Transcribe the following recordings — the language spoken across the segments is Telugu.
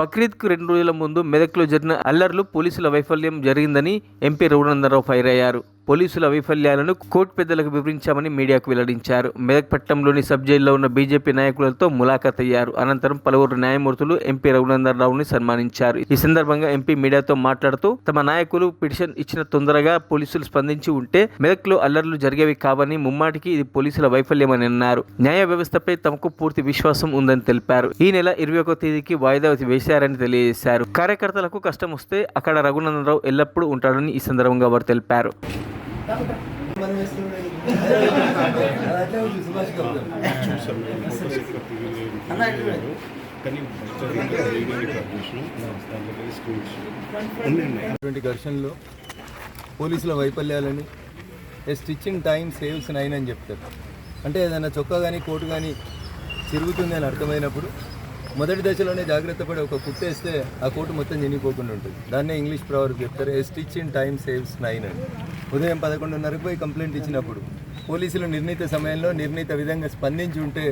బక్రీద్కు 2 రోజుల ముందు మెదక్లో జరిగిన అల్లర్లు పోలీసుల వైఫల్యం జరిగిందని ఎంపీ రఘునందనరావు ఫైర్ అయ్యారు. పోలీసుల వైఫల్యాలను కోర్టు పెద్దలకు వివరించామని మీడియాకు వెల్లడించారు. మెదక్ పట్టణంలోని సబ్ జైల్లో ఉన్న బీజేపీ నాయకులతో ములాఖాత్ అయ్యారు. అనంతరం పలువురు న్యాయమూర్తులు ఎంపీ రఘునందనరావుని సన్మానించారు. ఈ సందర్భంగా ఎంపీ మీడియాతో మాట్లాడుతూ తమ నాయకులు పిటిషన్ ఇచ్చిన తొందరగా పోలీసులు స్పందించి ఉంటే మెదక్లో అల్లర్లు జరిగేవి కావని, ముమ్మాటికి ఇది పోలీసుల వైఫల్యమని అన్నారు. న్యాయ వ్యవస్థపై తమకు పూర్తి విశ్వాసం ఉందని తెలిపారు. ఈ నెల 21వ తేదీకి వాయిదా వేశారని తెలియజేశారు. కార్యకర్తలకు కష్టం వస్తే అక్కడ రఘునందనరావు ఎల్లప్పుడూ ఉంటాడని ఈ సందర్భంగా వారు తెలిపారు. ఘర్షణలో పోలీసుల వైఫల్యాలని స్టిచ్చింగ్ టైం సేవ్స్ 9 అని చెప్తారు. అంటే ఏదైనా చొక్కా కానీ కోటు కానీ చిరుగుతుంది అని అర్థమైనప్పుడు మొదటి దశలోనే జాగ్రత్త పడి ఒక కుట్టేస్తే ఆ కోటు మొత్తం చినిగిపోకుండా ఉంటుంది. దాన్నే ఇంగ్లీష్ ప్రవర్బ్ చెప్తారు, ఏ స్టిచ్ ఇన్ టైం సేవ్స్ 9 అని. ఉదయం 11:30కు పోయి కంప్లైంట్ ఇచ్చినప్పుడు పోలీసులు నిర్ణీత సమయంలో నిర్ణీత విధంగా స్పందించి ఉంటే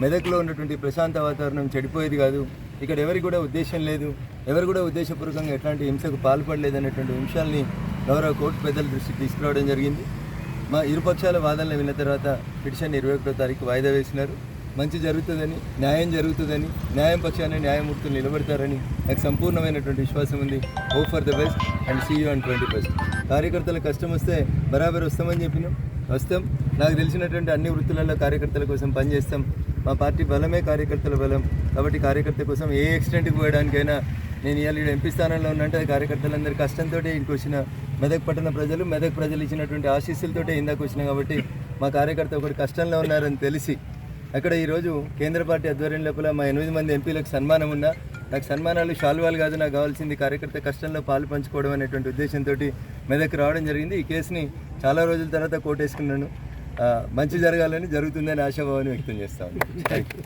మెదక్లో ఉన్నటువంటి ప్రశాంత వాతావరణం చెడిపోయేది కాదు. ఇక్కడ ఎవరికి కూడా ఉద్దేశం లేదు, ఎవరు కూడా ఉద్దేశపూర్వకంగా ఎట్లాంటి హింసకు పాల్పడలేదు అనేటువంటి అంశాలని గౌరవ కోర్టు పెద్దల దృష్టికి తీసుకురావడం జరిగింది. మా ఇరుపక్షాల వాదనలు విన్న తర్వాత పిటిషన్ 21వ తారీఖు వాయిదా వేసినారు. మంచి జరుగుతుందని, న్యాయం జరుగుతుందని, న్యాయం పక్షాన్ని న్యాయమూర్తులు నిలబెడతారని నాకు సంపూర్ణమైనటువంటి విశ్వాసం ఉంది. Hope for the best and see you on 21st. కార్యకర్తలకు కష్టం వస్తే బరాబర్ వస్తామని చెప్పినాం, వస్తాం. నాకు తెలిసినటువంటి అన్ని వృత్తులలో కార్యకర్తల కోసం పనిచేస్తాం. మా పార్టీ బలమే కార్యకర్తల బలం. కాబట్టి కార్యకర్త కోసం ఏ ఎక్స్టెంట్కి పోయడానికైనా నేను ఇవాళ ఎంపీ స్థానంలో ఉన్నంటే అది కార్యకర్తలందరి కష్టంతో ఇంటికి వచ్చిన మెదక్ పట్టణ ప్రజలు, మెదక్ ప్రజలు ఇచ్చినటువంటి ఆశీస్సులతో ఇందాక వచ్చినా. కాబట్టి మా కార్యకర్త ఒకటి కష్టంలో ఉన్నారని తెలిసి అక్కడ ఈరోజు కేంద్ర పార్టీ ఆధ్వర్యం లోపల మా 8 మంది ఎంపీలకు సన్మానం ఉన్నా. నాకు సన్మానాలు శాలువాలు కాదు, నాకు కావాల్సింది కార్యకర్త కష్టంలో పాలు పంచుకోవడం అనేటువంటి ఉద్దేశంతో మెదక్ రావడం జరిగింది. ఈ కేసుని చాలా రోజుల తర్వాత కోర్టేసుకున్నాను. మంచి జరగాలని, జరుగుతుందని ఆశాభావాన్ని వ్యక్తం చేస్తాను. Thank you.